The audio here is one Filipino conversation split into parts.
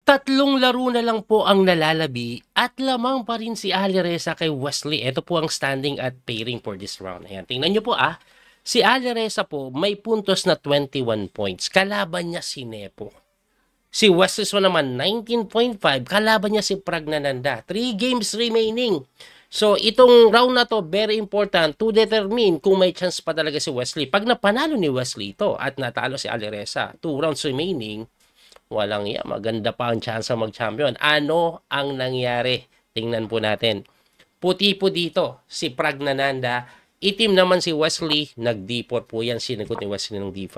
Tatlong laro na lang po ang nalalabi at lamang pa rin si Ali Reza kay Wesley. Ito po ang standing at pairing for this round. Ayan, tingnan nyo po Si Ali Reza po may puntos na 21 points. Kalaban niya si Nepo. Si Wesley naman 19.5. Kalaban niya si Pragnananda. 3 games remaining. So itong round na to very important to determine kung may chance pa talaga si Wesley. Pag napanalo ni Wesley ito at natalo si Ali Reza, 2 rounds remaining, walang iya, maganda pa ang chance mag-champion. Ano ang nangyari? Tingnan po natin. Puti po dito, si Pragnananda. Itim naman si Wesley, nag-D4 po yan, sinagot ni Wesley ng D5.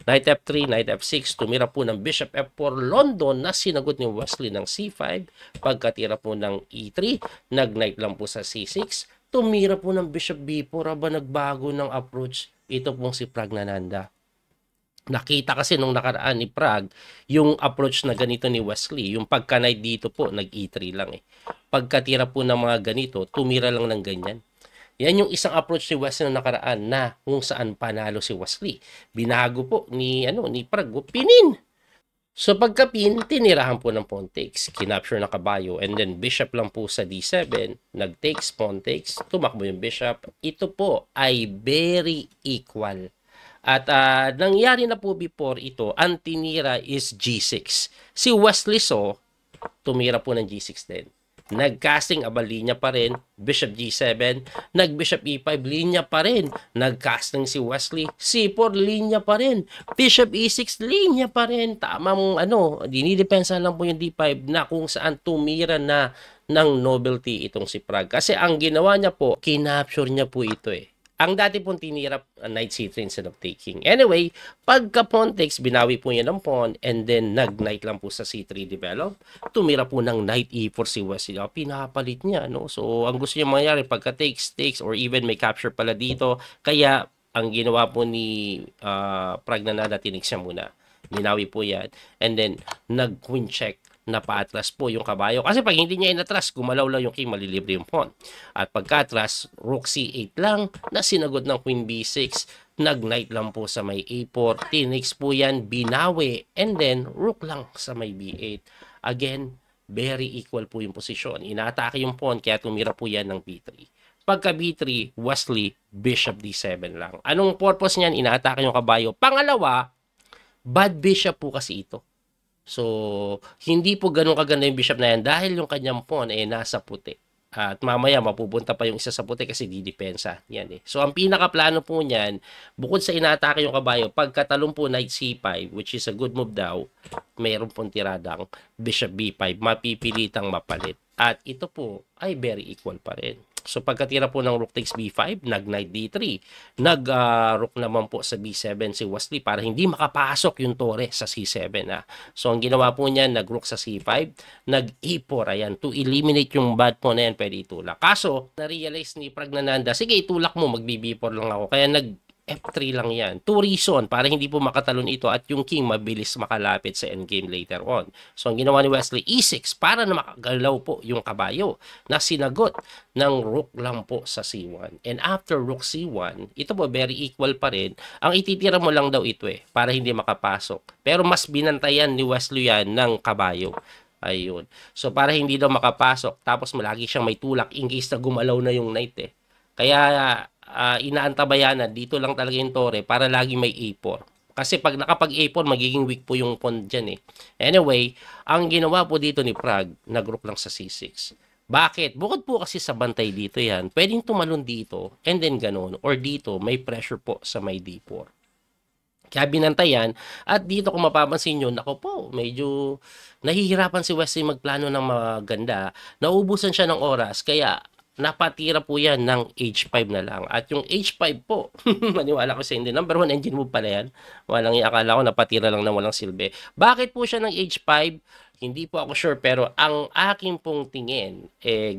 Knight F3, Knight F6, tumira po ng Bishop F4 London na sinagot ni Wesley ng C5. Pagkatira po ng E3, nag-Knight lang po sa C6. Tumira po ng Bishop B4, aba nagbago ng approach. Ito pong si Pragnananda. Nakita kasi nung nakaraan ni Prag, yung approach na ganito ni Wesley, yung pagka-knight dito po, nag-E3 lang Pagkatira po ng mga ganito, tumira lang ng ganyan. Yan yung isang approach ni Wesley na nakaraan na kung saan panalo si Wesley. Binago po ni Prag, pinin. So pagka-pin, tinirahan po ng pawn takes, kinapture na kabayo, and then bishop lang po sa D7, nag-takes, pawn takes, tumakbo yung bishop. Ito po ay very equal. At nangyari na po before ito, ang tinira is G6. Si Wesley tumira po ng G6 din. Nag-casting, linya pa rin. Bishop G7, nag-Bishop E5, linya pa rin. Nag-casting si Wesley, C4, linya pa rin. Bishop E6, linya pa rin. Tamang dinidepensa lang po yung D5 na kung saan tumira na ng nobility itong si Prag. Kasi ang ginawa niya po, kinapture niya po ito Ang dati pong tinirap knight c3 instead of taking. Anyway, pagka pawn takes, binawi po niya ng pawn and then nag-knight lang po sa c3 develop. Tumira po ng knight e4 si Wesley. Pinapalit niya, no? So, ang gusto niya mangyari pagka takes, or even may capture pala dito. Kaya, ang ginawa po ni Pragnananda, tinig siya muna. Binawi po yan. And then, nag-queen check na paatras po yung kabayo. Kasi pag hindi niya inatras, gumalaw lang yung king, malilibre yung pawn. At pagkatras, rook c8 lang, na sinagot ng queen b6, nag-knight lang po sa may a4, tinix po yan, binawi, and then rook lang sa may b8. Again, very equal po yung posisyon. Inaatake yung pawn, kaya tumira po yan ng b3. Pagka b3, Wesley, bishop d7 lang. Anong purpose niyan? Inaatake yung kabayo. Pangalawa, bad bishop po kasi ito. So, hindi po ganun kaganda yung bishop na yan dahil yung kanyang pawn nasa puti. At mamaya mapupunta pa yung isa sa puti kasi didepensa. Yan So, ang pinakaplano po niyan, bukod sa inaatake yung kabayo, pagkatalong po knight c5, which is a good move daw, mayroon pong tiradang bishop b5, mapipilitang mapalit. At ito po ay very equal pa rin. So pagkatira po ng rook takes b5, nag-knight d3. Nag-rook naman po sa b7 si Wesley para hindi makapasok yung tore sa c7. So ang ginawa po niya, nag-rook sa c5, nag-e4. Ayan, to eliminate yung bad pawn na yan, pwede itulak. Kaso, na-realize ni Pragnananda, sige itulak mo, mag-b4 lang ako. Kaya F3 lang yan. 2 reason para hindi po makatalon ito at yung king mabilis makalapit sa endgame later on. So, ang ginawa ni Wesley, E6 para na makagalaw po yung kabayo na sinagot ng rook lang po sa C1. And after rook C1, ito po very equal pa rin. Ang ititira mo lang daw ito para hindi makapasok. Pero mas binantayan ni Wesley yan ng kabayo. Ayun. So, para hindi daw makapasok, tapos malagi siyang may tulak in case na gumalaw na yung knight Kaya, inaantabayanan, dito lang talaga yung tore para lagi may a4. Kasi pag nakapag a4, magiging weak po yung pawn dyan Anyway, ang ginawa po dito ni Prag, nag-rook lang sa c6. Bakit? Bukod po kasi sa bantay dito yan, pwedeng tumalon dito, and then ganun, or dito, may pressure po sa may d4. Kaya binantayan, at dito kung mapapansin nyo, nako po, medyo nahihirapan si Wesley magplano ng maganda, naubusan siya ng oras, kaya napatira po yan ng H5 na lang. At yung H5 po, maniwala ko sa hindi, number 1 engine move pala yan. Walang iakala ko, napatira lang na walang silbi. Bakit po siya ng H5? Hindi po ako sure, pero ang aking pong tingin,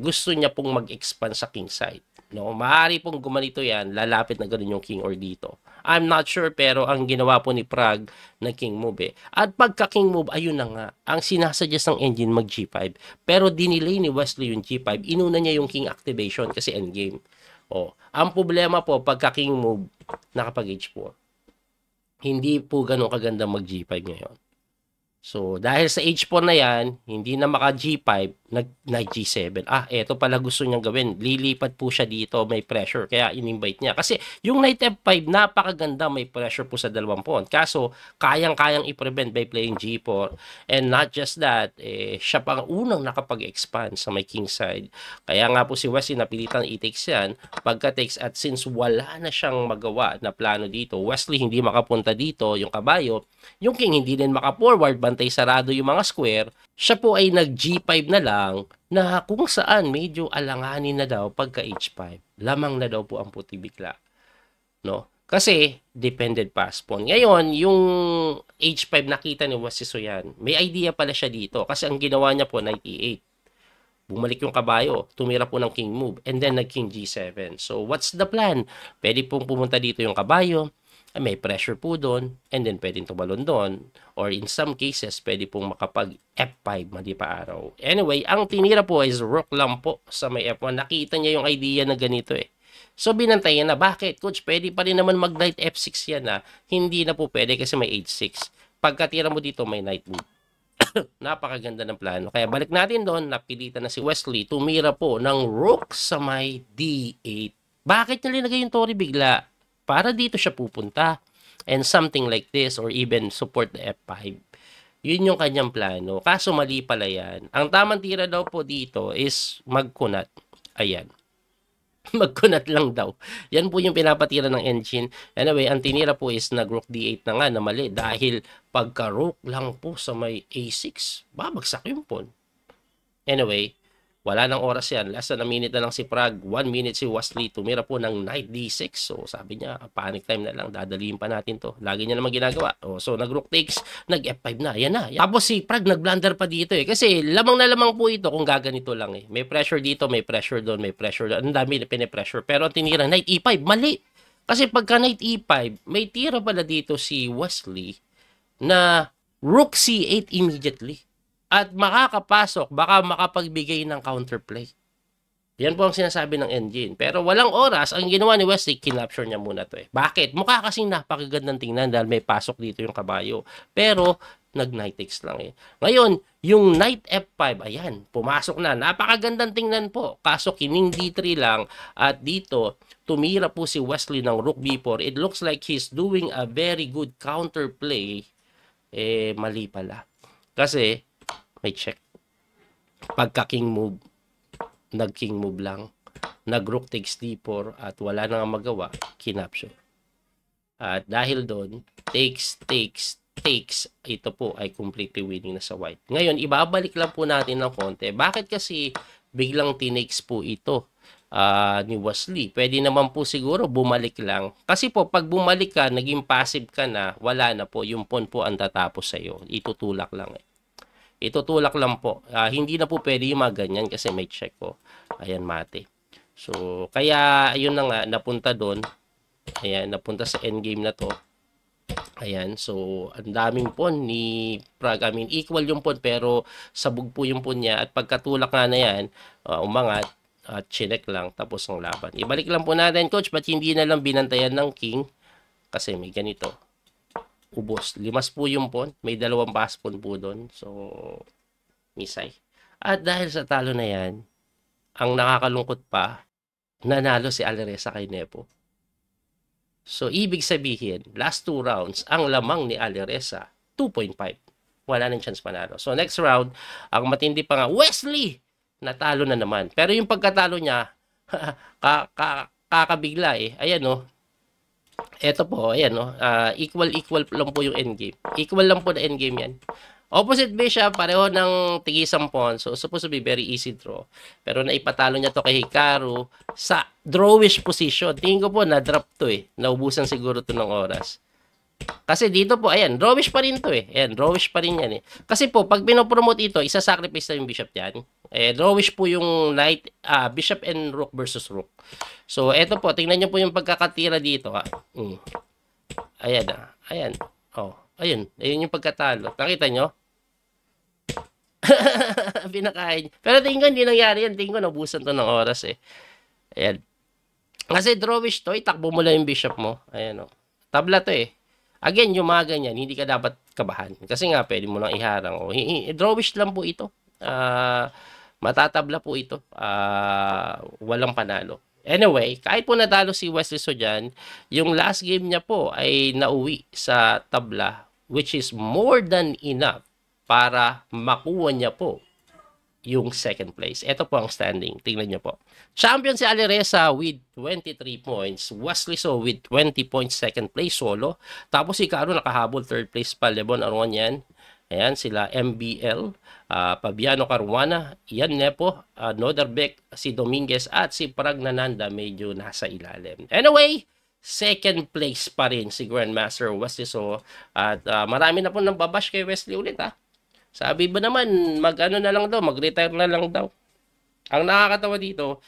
gusto niya pong mag-expand sa king side. No, maaari pong gumanito yan, lalapit na ganoon yung king or dito. I'm not sure, pero ang ginawa po ni Prag na king move At pagka king move, ayun na nga, ang sinasuggest ng engine mag G5. Pero dinilay ni Wesley yung G5, inuna niya yung king activation kasi endgame. Ang problema po, pagka king move, nakapag H4. Hindi po ganun kaganda mag G5 ngayon. So, dahil sa H4 na yan, hindi na maka G5, nag G7. Eto pala gusto niyang gawin. Lilipat po siya dito, may pressure. Kaya in-invite niya. Kasi yung Knight F5, napakaganda, may pressure po sa dalawang pawn. Kaso, kayang-kayang i-prevent by playing G4. And not just that, siya pa ang unang nakapag-expand sa may king side. Kaya nga po si Wesley napilitan i-takes yan. Pagka-takes at since wala na siyang magawa na plano dito, Wesley hindi makapunta dito, yung kabayo, yung king hindi din maka-forward, bantay sarado yung mga square, siya po ay nag-G5 na lang na kung saan medyo alanganin na daw pagka H5. Lamang na daw po ang puti bigla. No? Kasi, dependent pass pawn. Ngayon, yung H5 nakita ni Wesley Soyan, may idea pala siya dito. Kasi ang ginawa niya po, Knight E8. Bumalik yung kabayo, tumira po ng king move, and then nag-king G7. So, what's the plan? Pwede pong pumunta dito yung kabayo, may pressure po doon, and then pwedeng tumalon doon. Or in some cases, pwede pong makapag F5, mali pa araw. Anyway, ang tinira po is rook lang po sa may F1. Nakita niya yung idea na ganito eh. So, binantayan na. Bakit? Coach, pwede pa rin naman mag-knight F6 yan na. Hindi na po pwede kasi may H6. Pagkatira mo dito, may knight move. Napakaganda ng plano. Kaya balik natin doon, napilitan na si Wesley, tumira po ng rook sa may D8. Bakit niya linagay yung Tory bigla? Para dito siya pupunta. And something like this or even support the F5. Yun yung kanyang plano. Kaso mali pala yan. Ang tamang tira daw po dito is magkunat. Ayan. Magkunat lang daw. Yan po yung pinapatira ng engine. Anyway, ang tinira po is nag-rook D8 na nga na mali. Dahil pagka-rook lang po sa may A6, babagsak yung pawn. Anyway, wala nang oras yan. Last na minute na lang si Prague. 1 minute si Wesley. Tumira po ng knight D6. So, sabi niya, panic time na lang. Dadaliin pa natin to. Lagi niya naman ginagawa. So, nag-rook takes. Nag-F5 na. Yan na. Tapos si Prague nag-blunder pa dito eh. Kasi lamang na lamang po ito kung gaganito lang eh. May pressure dito, may pressure doon, may pressure doon. Ang dami na pinipressure. Pero ang tinira, knight E5. Mali. Kasi pagka knight E5, may tira pala dito si Wesley na rook C8 immediately. At makakapasok, baka makapagbigay ng counterplay. Yan po ang sinasabi ng engine. Pero walang oras, ang ginawa ni Wesley, kinapture niya muna to eh. Bakit? Mukha kasing napakagandang tingnan dahil may pasok dito yung kabayo. Pero, nag-knight takes lang eh. Ngayon, yung knight F5, ayan, pumasok na. Napakagandang tingnan po. Kaso, kining D3 lang. At dito, tumira po si Wesley ng rook B4. It looks like he's doing a very good counterplay. Mali pala. Kasi, may check. Pagka king move, nag-king move lang. Nag-rook takes D4 at wala nang magawa, kinapture. At dahil doon, takes, ito po ay completely winning na sa white. Ngayon, ibabalik lang po natin ng konti. Bakit kasi biglang tinakes po ito ni Wesley? Pwede naman po siguro bumalik lang. Kasi po, pag bumalik ka, naging passive ka na, wala na po. Yung pawn po ang tatapos sa'yo. Itutulak lang eh. Itutulak lang po. Hindi na po pwede yung mga ganyan kasi may check po. Ayan, mate. So, kaya, ayun na nga, napunta doon. Ayan, napunta sa endgame na to. Ayan, so, ang daming pawn ni Prague. I mean, equal yung pawn pero sabog po yung pawn niya. At pagkatulak nga na yan, umangat at chinek lang tapos ang laban. Ibalik lang po natin, coach, ba't hindi na lang binantayan ng king? Kasi may ganito. Ubos. Limas po yung pawn. May dalawang pass pawn po doon. So, misay. At dahil sa talo na yan, ang nakakalungkot pa, nanalo si Alireza kay Nepo. So, ibig sabihin, last 2 rounds, ang lamang ni Alireza, 2.5. Wala nang chance manalo. So, next round, ang matindi pa nga, Wesley! Natalo na naman. Pero yung pagkatalo niya, kakabigla eh. Ayan no. Ito po, ayan no. Equal lang po yung endgame. Equal lang po na endgame yan. Opposite bishop, pareho ng tigisang pawn. So, supposed to be very easy draw. Pero naipatalo niya to kay Hikaru sa drawish position. Tingin ko po, na-drop to eh. Naubusan siguro to ng oras. Kasi dito po, ayan, drawish pa rin to eh. Ayan, drawish pa rin yan eh. Kasi po, pag pinopromote ito, isa-sacrifice na yung bishop yan. Drawish po yung knight, bishop and rook versus rook. So, eto po, tingnan nyo po yung pagkakatira dito. Ayan, ayan. Oh, ayun, ayun yung pagkatalo. Nakita nyo? Pinakain. Pero tingin ko, hindi nangyari yan. Tingin ko, nabusan to ng oras eh. Ayan. Kasi drawish to, itakbo mo lang yung bishop mo. Ayan o. Tabla to eh. Again, yung mga ganyan, hindi ka dapat kabahan. Kasi nga, pwede mo lang iharang. O, drawish lang po ito. Matatabla po ito. Walang panalo. Anyway, kahit po natalo si Wesley So dyan, yung last game niya po ay nauwi sa tabla, which is more than enough para makuha niya po yung second place. Ito po ang standing. Tingnan niyo po. Champion si Alireza with 23 points. Wesley So with 20 points, second place solo. Tapos si Caro nakahabol, third place pa. Lebon Arwan yan. Ayan, sila MBL, Fabiano Caruana, Ian Nepo, Noderbeck, si Dominguez, at si Pragnananda medyo nasa ilalim. Anyway, second place pa rin si Grandmaster Wesley So. At marami na po nang babash kay Wesley ulit ha. Sabi ba naman, mag-ano na lang daw, mag-retire na lang daw. Ang nakakatawa dito,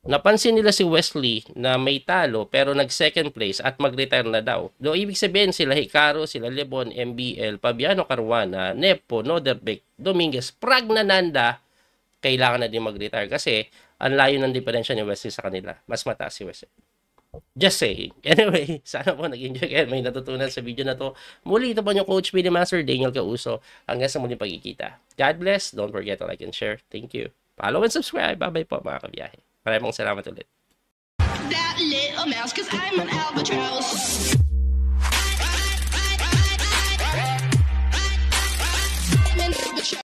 napansin nila si Wesley na may talo pero nag-second place at mag-retire na daw. Do ibig sabihin sila Hikaru, sila Lebon, MBL, Fabiano Caruana, Nepo, Noderbeck, Dominguez, Pragnananda, kailangan na din mag-retire kasi ang layo ng diferensya ni Wesley sa kanila. Mas mataas si Wesley. Just saying. Anyway, sana po nag-enjoy kayo. May natutunan sa video na to. Muli, ito po yung Coach Billy Master, Daniel Causo. Hanggang sa muling pagkikita. God bless. Don't forget to like and share. Thank you. Follow and subscribe. Bye-bye po mga kabiyahe. Maraming salamat ulit. That little mouse, 'cause I'm an albatross.